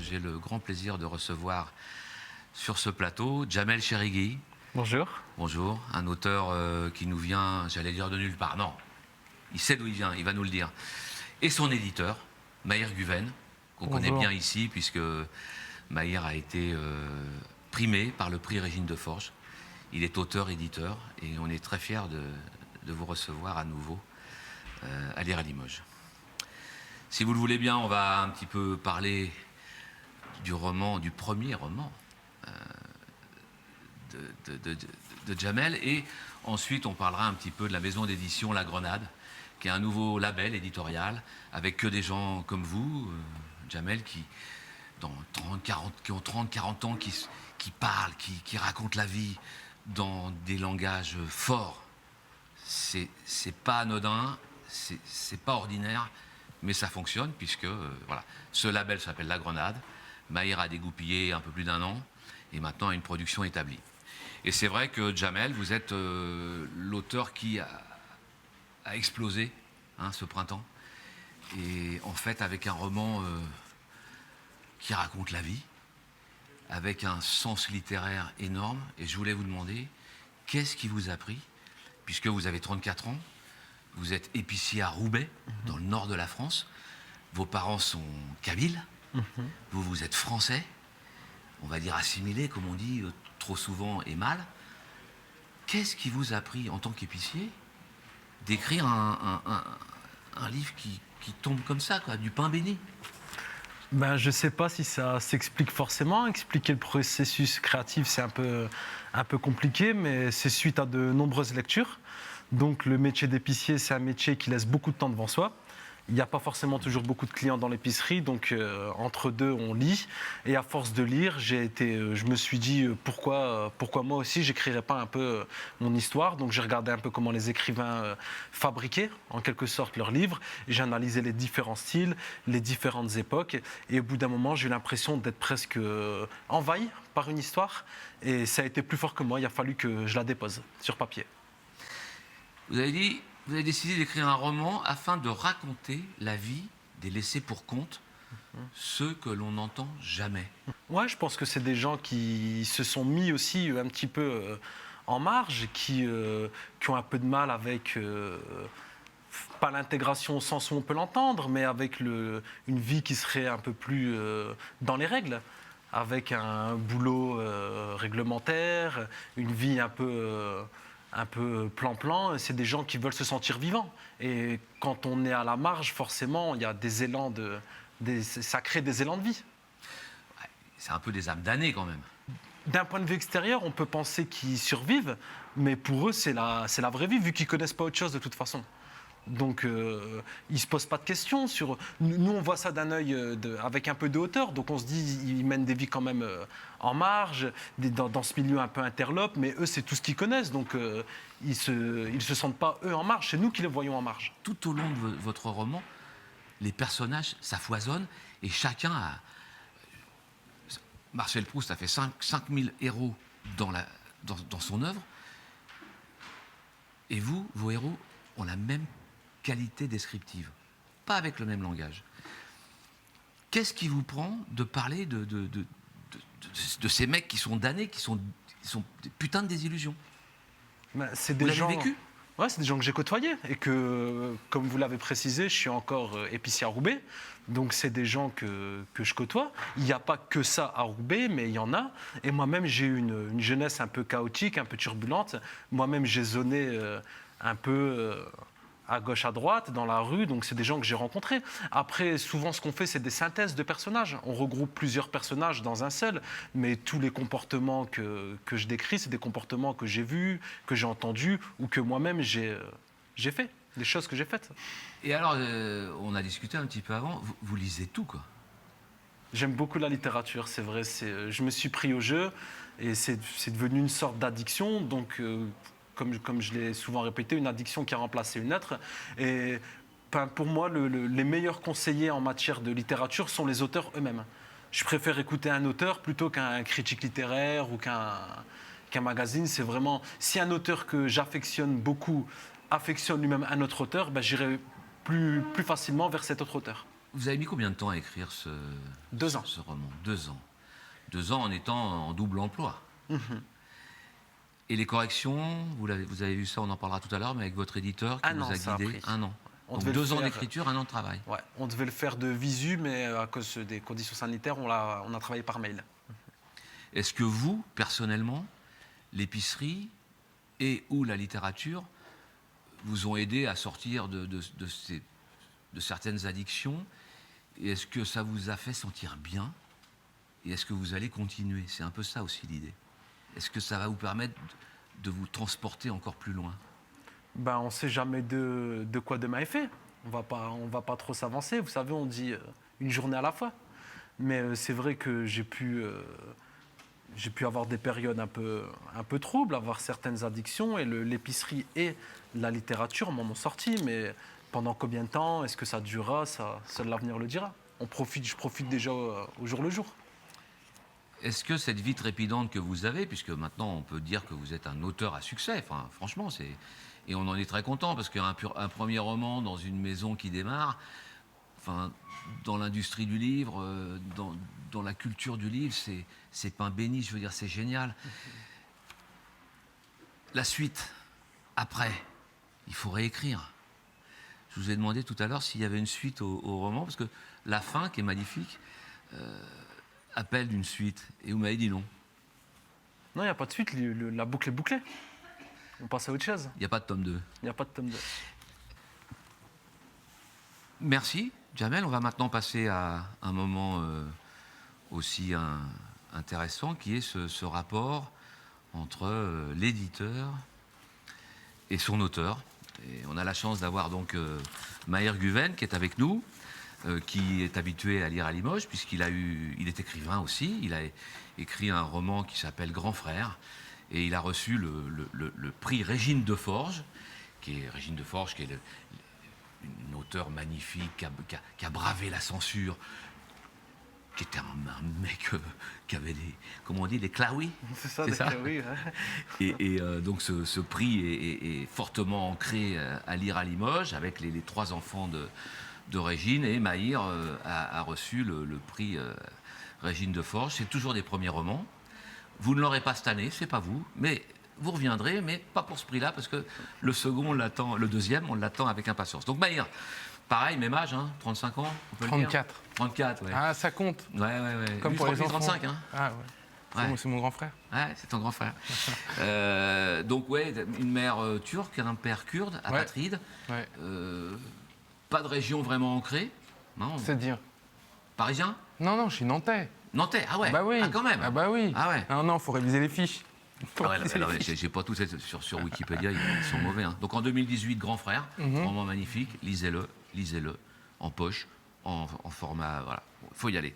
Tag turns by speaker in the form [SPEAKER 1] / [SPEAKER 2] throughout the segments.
[SPEAKER 1] j'ai le grand plaisir de recevoir sur ce plateau Jamel Cherigui.
[SPEAKER 2] Bonjour.
[SPEAKER 1] Bonjour, un auteur qui nous vient, j'allais dire de nulle part, non, il sait d'où il vient, il va nous le dire. Et son éditeur, Maher Guven, qu'on connaît bien ici, puisque Maher a été primé par le prix Régine de Forges. Il est auteur-éditeur et on est très fiers de vous recevoir à nouveau à Lire à Limoges. Si vous le voulez bien, on va un petit peu parler du premier roman de Jamel, et ensuite on parlera un petit peu de la maison d'édition La Grenade, qui est un nouveau label éditorial avec que des gens comme vous, Jamel, qui ont 30-40 ans, qui parlent, qui racontent la vie dans des langages forts. C'est pas anodin, c'est pas ordinaire, mais ça fonctionne puisque voilà, ce label s'appelle La Grenade. Maher a dégoupillé un peu plus d'1 an et maintenant a une production établie. Et c'est vrai que Jamel, vous êtes l'auteur qui a explosé ce printemps. Et en fait, avec un roman qui raconte la vie, avec un sens littéraire énorme. Et je voulais vous demander, qu'est-ce qui vous a pris, puisque vous avez 34 ans, vous êtes épicier à Roubaix, dans le nord de la France, vos parents sont kabyles, vous êtes français, on va dire assimilé, comme on dit trop souvent et mal. Qu'est-ce qui vous a pris, en tant qu'épicier, d'écrire un livre qui tombe comme ça, quoi, du pain béni?
[SPEAKER 2] Ben, je ne sais pas si ça s'explique forcément. Expliquer le processus créatif, c'est un peu compliqué, mais c'est suite à de nombreuses lectures. Donc le métier d'épicier, c'est un métier qui laisse beaucoup de temps devant soi. Il n'y a pas forcément toujours beaucoup de clients dans l'épicerie, donc entre deux, on lit. Et à force de lire, je me suis dit pourquoi moi aussi, j'écrirais pas un peu mon histoire. Donc j'ai regardé un peu comment les écrivains fabriquaient, en quelque sorte, leurs livres. J'ai analysé les différents styles, les différentes époques. Et au bout d'un moment, j'ai eu l'impression d'être presque envahi par une histoire. Et ça a été plus fort que moi. Il a fallu que je la dépose sur papier.
[SPEAKER 1] Vous avez décidé d'écrire un roman afin de raconter la vie des laissés pour compte, ceux que l'on n'entend jamais.
[SPEAKER 2] Ouais, je pense que c'est des gens qui se sont mis aussi un petit peu en marge, qui ont un peu de mal avec, pas l'intégration au sens où on peut l'entendre, mais avec une vie qui serait un peu plus dans les règles, avec un boulot réglementaire, une vie un peu plan-plan. C'est des gens qui veulent se sentir vivants. Et quand on est à la marge, forcément, il y a des élans ça crée des élans de vie.
[SPEAKER 1] Ouais, c'est un peu des âmes damnées quand même.
[SPEAKER 2] D'un point de vue extérieur, on peut penser qu'ils survivent, mais pour eux, c'est la vraie vie, vu qu'ils ne connaissent pas autre chose de toute façon. Donc, ils ne se posent pas de questions sur... Nous, on voit ça d'un œil avec un peu de hauteur, donc on se dit ils mènent des vies quand même en marge, dans ce milieu un peu interlope, mais eux, c'est tout ce qu'ils connaissent, donc ils ne se sentent pas, eux, en marge. C'est nous qui les voyons en marge.
[SPEAKER 1] Tout au long de votre roman, les personnages, ça foisonne, et chacun a... Marcel Proust a fait 5000 héros dans son œuvre, et vous, vos héros, ont la même qualité descriptive, pas avec le même langage. Qu'est-ce qui vous prend de parler de ces mecs qui sont damnés, qui sont des putains de désillusions?
[SPEAKER 2] C'est
[SPEAKER 1] des gens... vécu?
[SPEAKER 2] Ouais, c'est des gens que j'ai côtoyés et que, comme vous l'avez précisé, je suis encore épicier à Roubaix, donc c'est des gens que je côtoie. Il n'y a pas que ça à Roubaix, mais il y en a. Et moi-même, j'ai eu une jeunesse un peu chaotique, un peu turbulente. Moi-même, j'ai zoné un peu... à gauche, à droite, dans la rue, donc c'est des gens que j'ai rencontrés. Après, souvent, ce qu'on fait, c'est des synthèses de personnages. On regroupe plusieurs personnages dans un seul, mais tous les comportements que je décris, c'est des comportements que j'ai vus, que j'ai entendus, ou que moi-même, j'ai fait, des choses que j'ai faites.
[SPEAKER 1] Et alors, on a discuté un petit peu avant, vous lisez tout, quoi.
[SPEAKER 2] J'aime beaucoup la littérature, c'est vrai. Je me suis pris au jeu, et c'est devenu une sorte d'addiction, donc... Comme je l'ai souvent répété, une addiction qui a remplacé une autre. Et pour moi, les meilleurs conseillers en matière de littérature sont les auteurs eux-mêmes. Je préfère écouter un auteur plutôt qu'un critique littéraire ou qu'un magazine. C'est vraiment, si un auteur que j'affectionne beaucoup affectionne lui-même un autre auteur, ben, j'irai plus facilement vers cet autre auteur.
[SPEAKER 1] Vous avez mis combien de temps à écrire
[SPEAKER 2] 2 ans.
[SPEAKER 1] ce roman? 2 ans. 2 ans en étant en double emploi. Et les corrections, vous avez vu ça, on en parlera tout à l'heure, mais avec votre éditeur qui vous a guidé. 1 an. Donc 2 ans d'écriture, 1 an de travail.
[SPEAKER 2] Ouais, on devait le faire de visu, mais à cause des conditions sanitaires, on a travaillé par mail.
[SPEAKER 1] Est-ce que vous, personnellement, l'épicerie et ou la littérature vous ont aidé à sortir de certaines addictions? Et est-ce que ça vous a fait sentir bien? Et est-ce que vous allez continuer? C'est un peu ça aussi l'idée. Est-ce que ça va vous permettre de vous transporter encore plus loin?
[SPEAKER 2] Ben, on ne sait jamais de quoi demain est fait. On va pas trop s'avancer. Vous savez, on dit une journée à la fois. Mais c'est vrai que j'ai pu avoir des périodes un peu troubles, avoir certaines addictions. Et l'épicerie et la littérature m'en ont sorti. Mais pendant combien de temps? Est-ce que ça durera? Seul l'avenir le dira. Je profite déjà au jour le jour.
[SPEAKER 1] Est-ce que cette vie trépidante que vous avez, puisque maintenant on peut dire que vous êtes un auteur à succès, enfin franchement, et on en est très content, parce qu'un premier roman dans une maison qui démarre, enfin, dans l'industrie du livre, dans la culture du livre, c'est pain béni, je veux dire, c'est génial. La suite, après, il faut réécrire. Je vous ai demandé tout à l'heure s'il y avait une suite au roman, parce que la fin, qui est magnifique, appelle d'une suite. Et vous m'avez dit non.
[SPEAKER 2] Non, il n'y a pas de suite, la boucle est bouclée. On passe à autre chose.
[SPEAKER 1] Il n'y a pas de tome 2.
[SPEAKER 2] Il n'y a pas de tome 2.
[SPEAKER 1] Merci, Jamel. On va maintenant passer à un moment aussi intéressant, qui est ce rapport entre l'éditeur et son auteur. Et on a la chance d'avoir donc Maher Guven qui est avec nous, qui est habitué à lire à Limoges, puisqu'il est écrivain aussi. Il a écrit un roman qui s'appelle Grand Frère, et il a reçu le prix Régine de Forges, qui est une auteure magnifique, qui a bravé la censure, qui était un mec qui avait comment on dit, des claouis.
[SPEAKER 2] C'est ça, des claouis. Ouais.
[SPEAKER 1] Et donc ce prix est fortement ancré à lire à Limoges, avec les 3 enfants de Régine, et Maher a reçu le prix Régine de Forges. C'est toujours des premiers romans. Vous ne l'aurez pas cette année, c'est pas vous, mais vous reviendrez, mais pas pour ce prix-là, parce que le deuxième, on l'attend avec impatience. Donc Maher, pareil, même âge, 35 ans, on peut
[SPEAKER 3] 34.
[SPEAKER 1] le dire. 34, ouais.
[SPEAKER 3] Ah, ça compte.
[SPEAKER 1] Ouais.
[SPEAKER 3] Comme
[SPEAKER 1] lui,
[SPEAKER 3] pour les enfants.
[SPEAKER 1] 35, hein.
[SPEAKER 3] Ah ouais.
[SPEAKER 1] Ouais.
[SPEAKER 3] C'est mon grand frère.
[SPEAKER 1] Ouais, c'est ton grand frère. Donc ouais, une mère turque, un père kurde, apatride.
[SPEAKER 3] Ouais.
[SPEAKER 1] Pas de région vraiment ancrée, non?
[SPEAKER 3] C'est dire.
[SPEAKER 1] Parisien?
[SPEAKER 3] Non, je suis nantais.
[SPEAKER 1] Nantais, ah ouais.
[SPEAKER 3] Bah oui.
[SPEAKER 1] Ah quand même.
[SPEAKER 3] Ah bah oui.
[SPEAKER 1] Ah ouais.
[SPEAKER 3] Non, faut réviser les fiches.
[SPEAKER 1] Ah ouais, alors, j'ai pas tout sur Wikipédia, ils sont mauvais. Hein. Donc en 2018, Grand Frère, roman magnifique, lisez-le, en poche, en format, voilà, il faut y aller.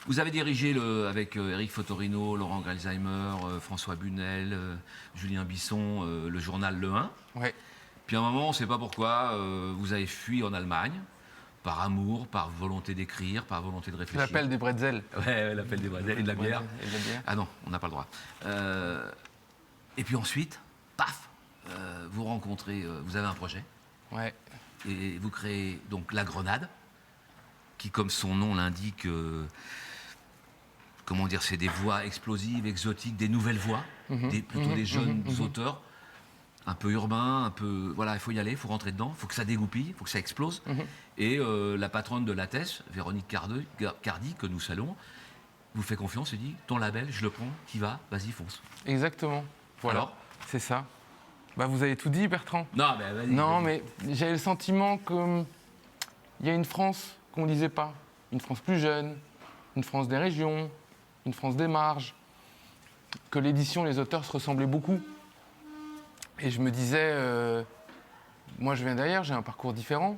[SPEAKER 1] Vous avez dirigé avec Eric Fotorino, Laurent Grelsheimer, François Bunel, Julien Bisson, le journal Le 1.
[SPEAKER 3] Ouais.
[SPEAKER 1] Puis à un moment, on ne sait pas pourquoi, vous avez fui en Allemagne, par amour, par volonté d'écrire, par volonté de réfléchir.
[SPEAKER 3] L'appel des bretzels.
[SPEAKER 1] Ouais, l'appel des bretzels et de la bière.
[SPEAKER 3] Et de la bière.
[SPEAKER 1] Ah non, on n'a pas le droit. Et puis ensuite, paf, vous rencontrez, vous avez un projet.
[SPEAKER 3] Ouais.
[SPEAKER 1] Et vous créez donc La Grenade, qui, comme son nom l'indique, comment dire, c'est des voix explosives, exotiques, des nouvelles voix, plutôt des jeunes auteurs, un peu urbains, un peu... Voilà, il faut y aller, il faut rentrer dedans, il faut que ça dégoupille, il faut que ça explose. Et la patronne de l'ATES, Véronique Cardy, que nous saluons, vous fait confiance et dit, ton label, je le prends, t'y vas, vas-y, fonce.
[SPEAKER 3] Exactement. Voilà.
[SPEAKER 1] Alors,
[SPEAKER 3] c'est ça. Bah, vous avez tout dit, Bertrand.
[SPEAKER 1] Non, mais vas-y.
[SPEAKER 3] Non,
[SPEAKER 1] vas-y.
[SPEAKER 3] mais j'avais le sentiment qu'il y a une France qu'on ne lisait pas. Une France plus jeune, une France des régions, une France des marges. Que l'édition, les auteurs se ressemblaient beaucoup. Et je me disais, moi je viens d'ailleurs, j'ai un parcours différent,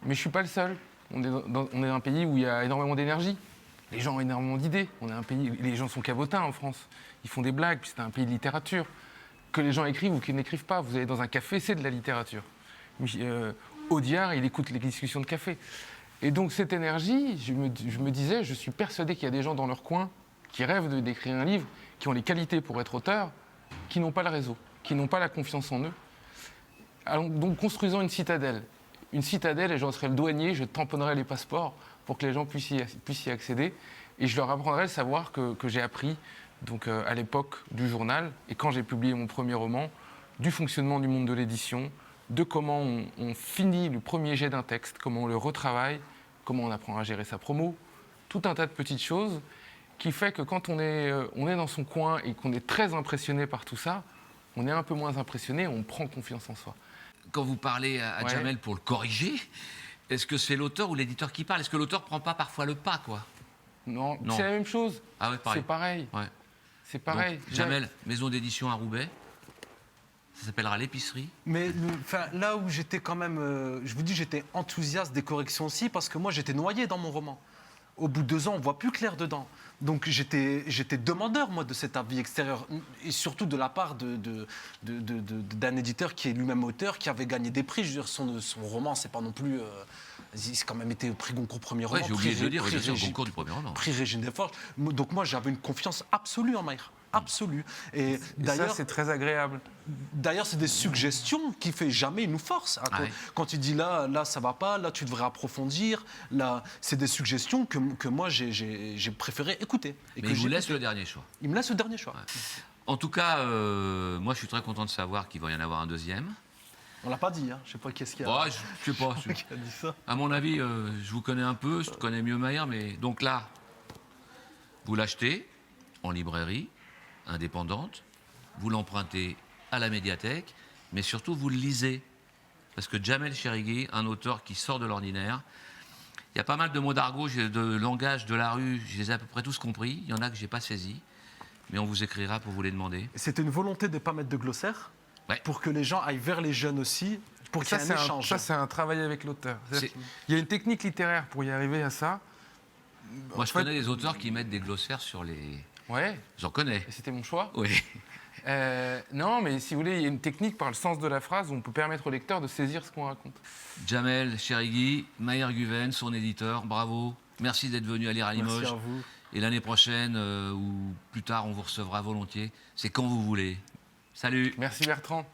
[SPEAKER 3] mais je ne suis pas le seul. On est dans un pays où il y a énormément d'énergie. Les gens ont énormément d'idées. On est un pays, les gens sont cabotins en France. Ils font des blagues, puis c'est un pays de littérature. Que les gens écrivent ou qu'ils n'écrivent pas. Vous allez dans un café, c'est de la littérature. Audiard, il écoute les discussions de café. Et donc cette énergie, je me disais, je suis persuadé qu'il y a des gens dans leur coin qui rêvent d'écrire un livre, qui ont les qualités pour être auteurs, qui n'ont pas le réseau, qui n'ont pas la confiance en eux. Alors, donc construisons une citadelle. une citadelle et j'en serais le douanier, je tamponnerais les passeports pour que les gens puissent y accéder. Et je leur apprendrais le savoir que j'ai appris donc, à l'époque du journal et quand j'ai publié mon premier roman, du fonctionnement du monde de l'édition, de comment on finit le premier jet d'un texte, comment on le retravaille, comment on apprend à gérer sa promo, tout un tas de petites choses qui fait que quand on est dans son coin et qu'on est très impressionné par tout ça, on est un peu moins impressionné, on prend confiance en soi.
[SPEAKER 1] Quand vous parlez à
[SPEAKER 3] Ouais.
[SPEAKER 1] Jamel pour le corriger, est-ce que c'est l'auteur ou l'éditeur qui parle? Est-ce que l'auteur prend pas parfois le pas, quoi?
[SPEAKER 3] Non,
[SPEAKER 1] Non.
[SPEAKER 3] c'est la même chose.
[SPEAKER 1] Ah ouais, pareil.
[SPEAKER 3] C'est pareil.
[SPEAKER 1] Ouais.
[SPEAKER 3] C'est pareil.
[SPEAKER 1] Donc, Jamel, maison d'édition à Roubaix. Ça s'appellera l'épicerie.
[SPEAKER 2] Mais là où j'étais quand même, je vous dis, j'étais enthousiaste des corrections aussi, parce que moi, j'étais noyé dans mon roman. Au bout de 2 ans, on voit plus clair dedans. Donc j'étais demandeur, moi, de cet avis extérieur, et surtout de la part d'un éditeur qui est lui-même auteur, qui avait gagné des prix. Je veux dire, son roman, c'est pas non plus... il a quand même été au prix Goncourt premier roman.
[SPEAKER 1] Ouais, j'ai oublié de le dire,
[SPEAKER 2] prix
[SPEAKER 1] bien sûr,
[SPEAKER 2] Régi-
[SPEAKER 1] concours du premier roman.
[SPEAKER 2] prix Régine Desforges. Donc moi, j'avais une confiance absolue en Maïr. Absolue. Et
[SPEAKER 3] Et ça,
[SPEAKER 2] d'ailleurs,
[SPEAKER 3] c'est très agréable.
[SPEAKER 2] D'ailleurs, c'est des suggestions qui fait jamais il nous force.
[SPEAKER 1] Ah ouais.
[SPEAKER 2] Quand il dit là, ça va pas, là, tu devrais approfondir. Là, c'est des suggestions que moi, j'ai préféré écouter. Et
[SPEAKER 1] Mais
[SPEAKER 2] que
[SPEAKER 1] il vous
[SPEAKER 2] j'ai
[SPEAKER 1] laisse
[SPEAKER 2] écouté.
[SPEAKER 1] le dernier choix.
[SPEAKER 2] Il me laisse le dernier choix.
[SPEAKER 1] En tout cas, moi, je suis très content de savoir qu'il va y en avoir un deuxième.
[SPEAKER 2] On l'a pas dit, hein. Je sais pas qu'est-ce qu'il y a.
[SPEAKER 1] Oh, je sais pas.
[SPEAKER 2] Qui a dit ça.
[SPEAKER 1] À mon avis, je vous connais un peu, je connais mieux Maillard, mais donc là, vous l'achetez en librairie indépendante, vous l'empruntez à la médiathèque, mais surtout vous le lisez. Parce que Jamel Cherigui, un auteur qui sort de l'ordinaire, il y a pas mal de mots d'argot, de langage de la rue, je les ai à peu près tous compris, il y en a que je n'ai pas saisi, mais on vous écrira pour vous les demander.
[SPEAKER 2] C'était une volonté de ne pas mettre de glossaire,
[SPEAKER 1] Ouais.
[SPEAKER 2] pour que les gens aillent vers les jeunes aussi, pour qu'il y ait un échange.
[SPEAKER 3] Ça, c'est un travail avec l'auteur. C'est-à-dire
[SPEAKER 1] C'est-
[SPEAKER 3] qu'il y a une technique littéraire pour y arriver à ça.
[SPEAKER 1] Moi, je
[SPEAKER 3] fait-
[SPEAKER 1] connais des auteurs qui mettent des glossaires sur les...
[SPEAKER 3] Ouais,
[SPEAKER 1] J'en connais.
[SPEAKER 3] et c'était mon choix.
[SPEAKER 1] Oui.
[SPEAKER 3] Non, mais si vous voulez, il y a une technique par le sens de la phrase où on peut permettre au lecteur de saisir ce qu'on raconte.
[SPEAKER 1] Jamel Cherigui, Maher Guven, son éditeur, bravo. Merci d'être venu à Lire à Limoges.
[SPEAKER 2] Merci à vous.
[SPEAKER 1] Et l'année prochaine, ou plus tard, on vous recevra volontiers. C'est quand vous voulez. Salut.
[SPEAKER 3] Merci Bertrand.